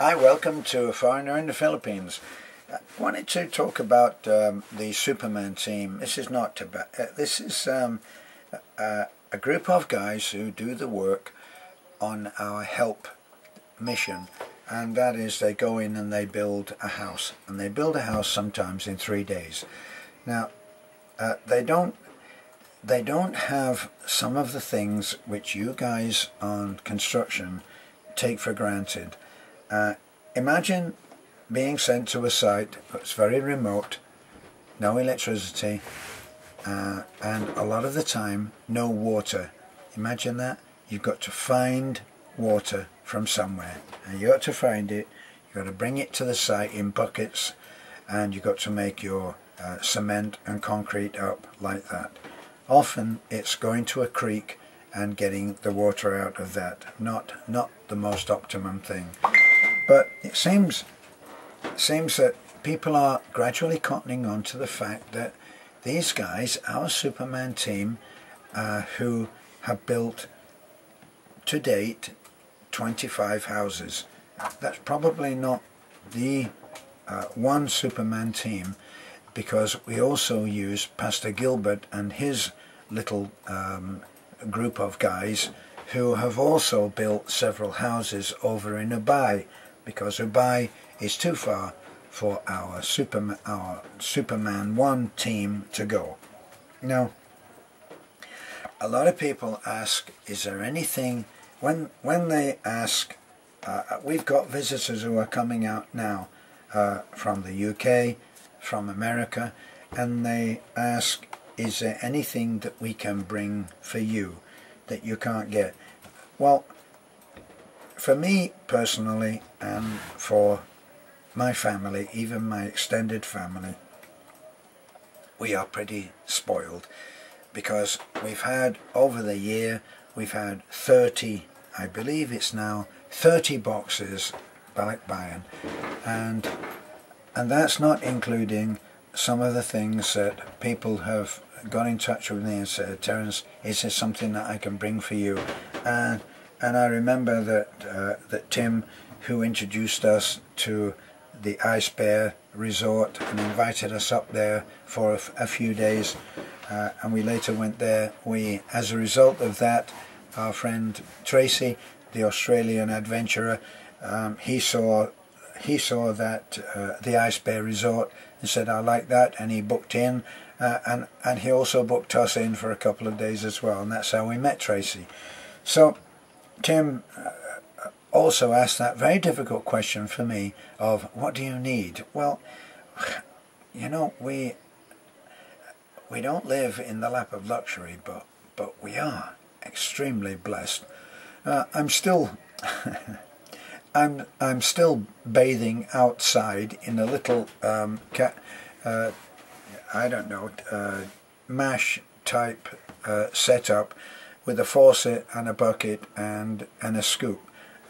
Hi, welcome to A Foreigner in the Philippines. I wanted to talk about the Superman team. This is not Tibet. This is a group of guys who do the work on our help mission, and that is they go in and they build a house, and they build a house sometimes in 3 days. Now they don't have some of the things which you guys on construction take for granted. Imagine being sent to a site that's very remote, no electricity, and a lot of the time no water. Imagine that. You've got to find water from somewhere, and you've got to find it, you've got to bring it to the site in buckets, and you've got to make your cement and concrete up like that. Often it's going to a creek and getting the water out of that. Not the most optimum thing. But it seems that people are gradually cottoning on to the fact that these guys, our Superman team, who have built to date 25 houses. That's probably not the one Superman team, because we also use Pastor Gilbert and his little group of guys who have also built several houses over in Ubay, because Ubay is too far for our Superman 1 team to go. Now, a lot of people ask, is there anything, when they ask, we've got visitors who are coming out now from the UK, from America, and they ask, is there anything that we can bring for you that you can't get? Well, for me personally, and for my family, even my extended family, we are pretty spoiled, because we've had, over the year, we've had 30, I believe it's now 30 boxes balikbayan, and that's not including some of the things that people have got in touch with me and said, Terence, is there something that I can bring for you? And I remember that Tim, who introduced us to the Ice Bear Resort and invited us up there for a few days, and we later went there. As a result of that, our friend Tracy, the Australian adventurer, he saw that the Ice Bear Resort and said, I like that, and he booked in, and he also booked us in for a couple of days as well, and that's how we met Tracy. So Tim also asked that very difficult question for me of, what do you need? Well, you know, we don't live in the lap of luxury, but we are extremely blessed. I'm still I'm still bathing outside in a little I don't know, mash type setup with a faucet and a bucket and a scoop,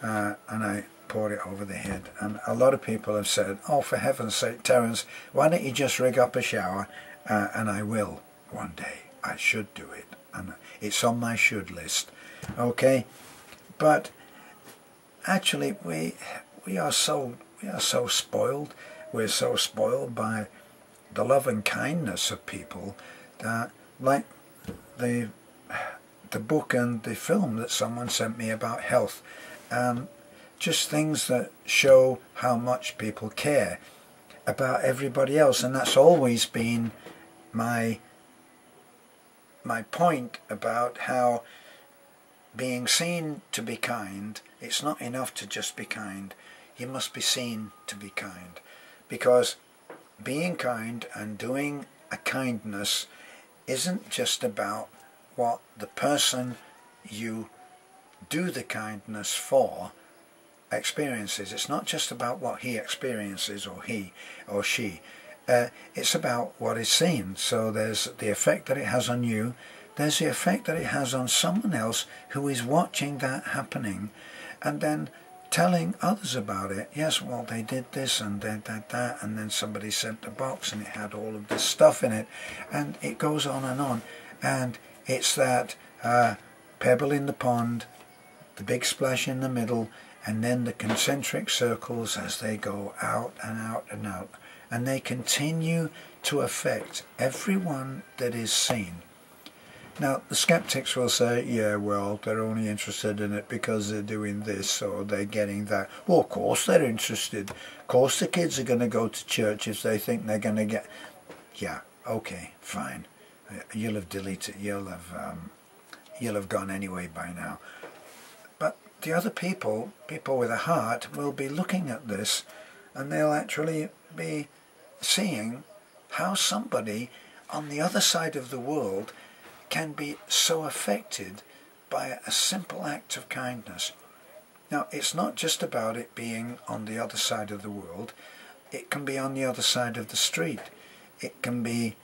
and I poured it over the head. And a lot of people have said, oh, for heaven's sake, Terence, why don't you just rig up a shower? And I will one day. I should do it, and it's on my should list. Okay, but actually we are so spoiled. We're so spoiled by the love and kindness of people that, like the book and the film that someone sent me about health, just things that show how much people care about everybody else. And that's always been my point about how being seen to be kind, it's not enough to just be kind, you must be seen to be kind, because being kind and doing a kindness isn't just about what the person you do the kindness for experiences. It's not just about what he experiences, or he or she. It's about what is seen. So there's the effect that it has on you, there's the effect that it has on someone else who is watching that happening, and then telling others about it. Yes, well, they did this and they did that, and then somebody sent a box and it had all of this stuff in it, and it goes on, and it's that pebble in the pond the big splash in the middle, and then the concentric circles as they go out and out and out. And they continue to affect everyone that is seen. Now, the skeptics will say, yeah, well, they're only interested in it because they're doing this or they're getting that. Well, of course they're interested. Of course the kids are going to go to church if they think they're going to get... Yeah, okay, fine. You'll have deleted, you'll have gone anyway by now. But the other people with a heart, will be looking at this, and they'll actually be seeing how somebody on the other side of the world can be so affected by a simple act of kindness. Now, it's not just about it being on the other side of the world. It can be on the other side of the street. It can be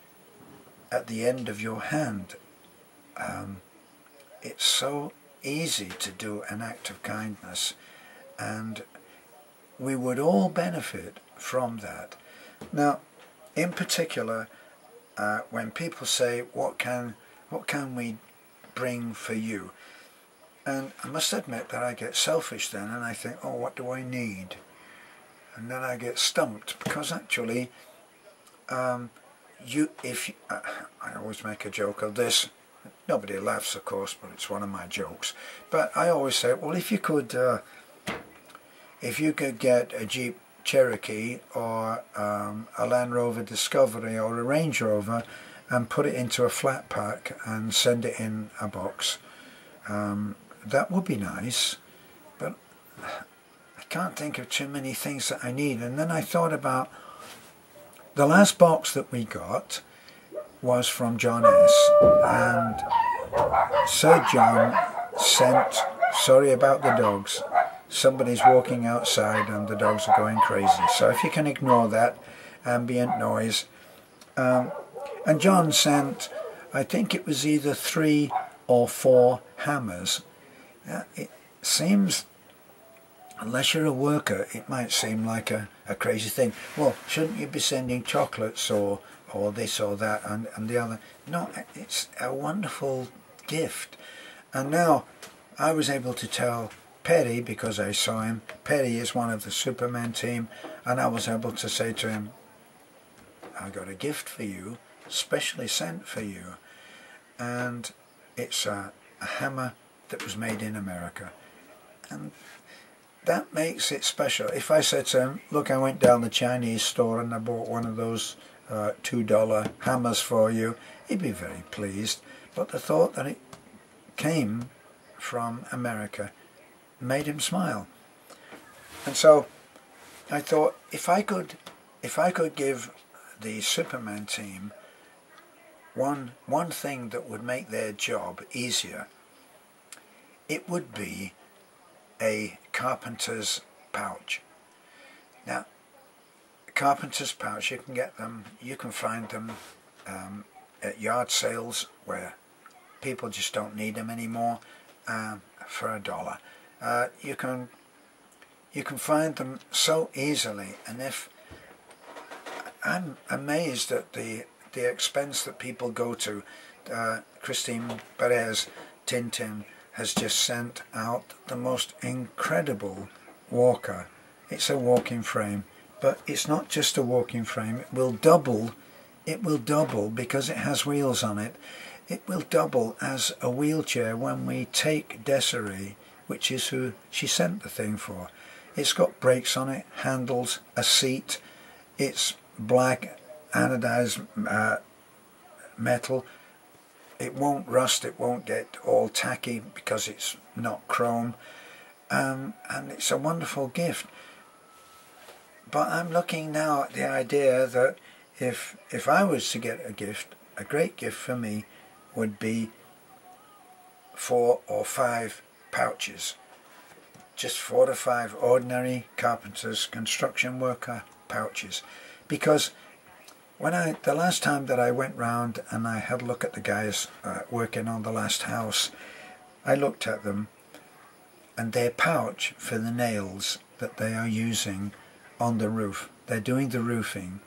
at the end of your hand. It's so easy to do an act of kindness, and we would all benefit from that. Now, in particular, when people say, what can we bring for you? And I must admit that I get selfish then, and I think, oh, what do I need? And then I get stumped, because actually, I always make a joke of this. Nobody laughs, of course, but it's one of my jokes. But I always say, well, if you could get a Jeep Cherokee or a Land Rover Discovery or a Range Rover and put it into a flat pack and send it in a box, that would be nice. But I can't think of too many things that I need. And then I thought about the last box that we got was from John S. And Sir John sent, sorry about the dogs, somebody's walking outside and the dogs are going crazy. So if you can ignore that ambient noise. And John sent, I think it was either 3 or 4 hammers. It seems, unless you're a worker, it might seem like a crazy thing. Well, shouldn't you be sending chocolates or this or that and the other? No, it's a wonderful gift. And now I was able to tell Perry, because I saw him, Perry is one of the Superman team, and I was able to say to him, I got a gift for you, specially sent for you, and it's a hammer that was made in America. And that makes it special. If I said to him, look, I went down the Chinese store and I bought one of those $2 hammers for you, he'd be very pleased. But the thought that it came from America made him smile. And so I thought, if I could give the Superman team one thing that would make their job easier, it would be a carpenter's pouch. Now, carpenter's pouch, you can get them, you can find them at yard sales where people just don't need them anymore, for $1. You can find them so easily, and if I'm amazed at the expense that people go to. Christine Perez Tintin has just sent out the most incredible walker. It's a walking frame, but it's not just a walking frame. It will double because it has wheels on it. It will double as a wheelchair when we take Desiree, which is who she sent the thing for. It's got brakes on it, handles, a seat. It's black anodized metal. It won't rust, it won't get all tacky because it's not chrome, and it's a wonderful gift. But I'm looking now at the idea that if I was to get a gift, a great gift for me would be 4 or 5 pouches. Just 4 to 5 ordinary carpenter's construction worker pouches. Because the last time that I went round and I had a look at the guys working on the last house, I looked at them, and their pouch for the nails that they are using on the roof, they're doing the roofing,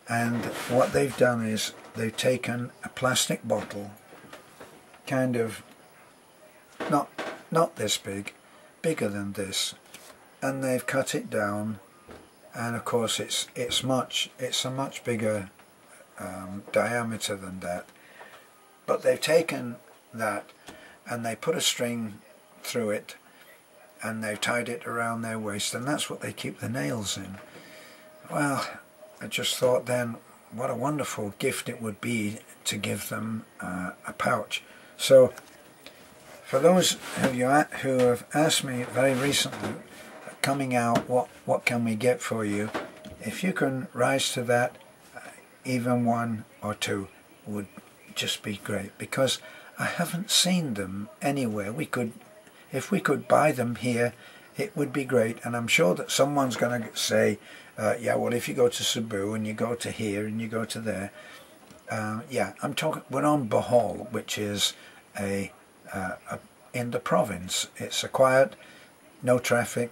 and what they've done is they've taken a plastic bottle, kind of not not this big, bigger than this, and they've cut it down, and of course it's a much bigger diameter than that, but they've taken that and they put a string through it and they've tied it around their waist, and that's what they keep the nails in. Well, I just thought then, what a wonderful gift it would be to give them a pouch. So for those of you who have asked me very recently, coming out, what can we get for you, if you can rise to that, even one or two would just be great, because I haven't seen them anywhere. If we could buy them here, it would be great, and I'm sure that someone's going to say, yeah, well, if you go to Cebu and you go to here and you go to there, yeah, we're on Bohol, which is in the province. It's a quiet, no traffic,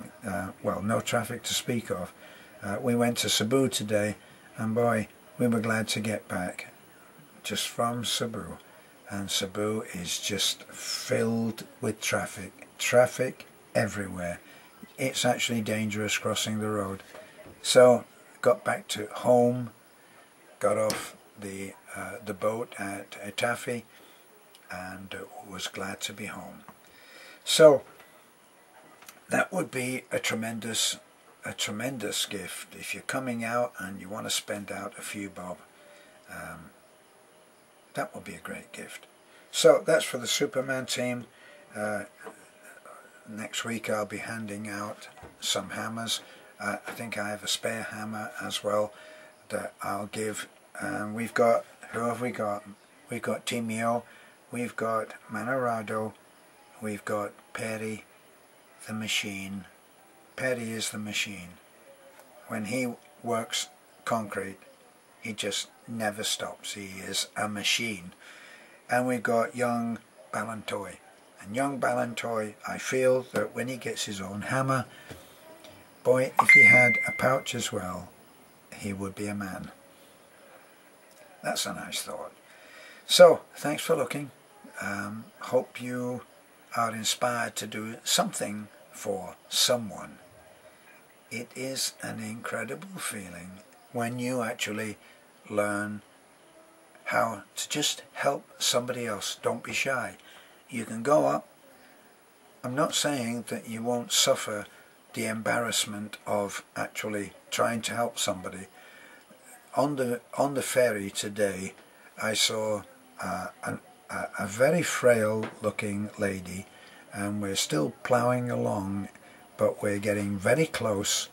well, no traffic to speak of. We went to Cebu today, and boy, we were glad to get back just from Cebu. And Cebu is just filled with traffic everywhere. It's actually dangerous crossing the road. So got back to home, got off the boat at Taffy, and was glad to be home. So that would be a tremendous gift if you're coming out and you want to spend out a few bob. That would be a great gift. So that's for the Superman team. Next week I'll be handing out some hammers. I think I have a spare hammer as well that I'll give. We've got, who have we got? We've got Timio, we've got Manorado, we've got Perry the machine. Perry is the machine. When he works concrete, he just never stops. He is a machine. And we've got young Balantoy. And young Balantoy, I feel that when he gets his own hammer, boy, if he had a pouch as well, he would be a man. That's a nice thought. So, thanks for looking. Hope you are inspired to do something for someone. It is an incredible feeling when you actually learn how to just help somebody else. Don't be shy. You can go up. I'm not saying that you won't suffer the embarrassment of actually trying to help somebody. On the ferry today, I saw a very frail looking lady, and we're still ploughing along, but we're getting very close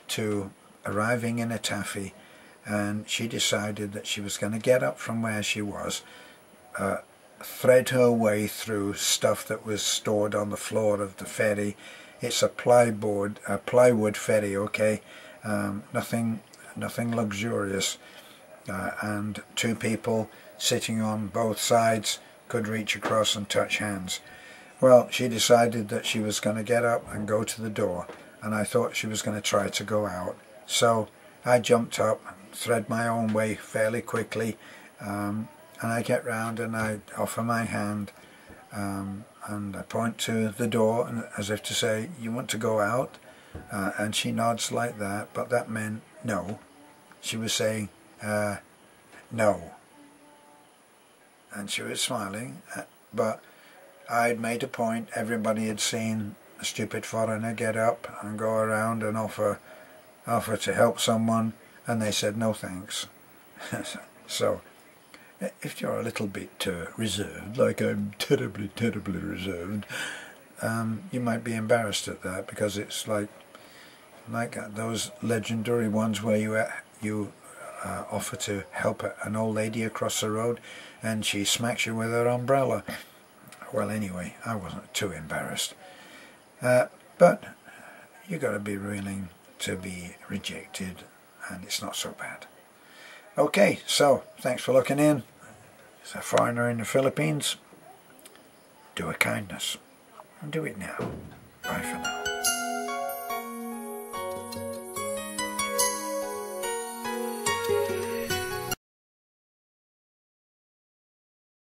to arriving in a taffy, and she decided that she was going to get up from where she was, thread her way through stuff that was stored on the floor of the ferry. It's a plywood ferry, okay, nothing luxurious, and two people sitting on both sides could reach across and touch hands. Well, she decided that she was going to get up and go to the door, and I thought she was going to try to go out. So I jumped up, thread my own way fairly quickly, and I get round and I offer my hand, and I point to the door, and as if to say, you want to go out? And she nods like that, but that meant no. She was saying no. And she was smiling, but I'd made a point. Everybody had seen a stupid foreigner get up and go around and offer to help someone, and they said no thanks. So if you're a little bit reserved, like I'm terribly reserved, you might be embarrassed at that, because it's like those legendary ones where you offer to help an old lady across the road and she smacks you with her umbrella. Well, anyway, I wasn't too embarrassed, but you got to be willing to be rejected, and it's not so bad. Okay, so thanks for looking in. As a foreigner in the Philippines, do a kindness, and do it now. Bye for now.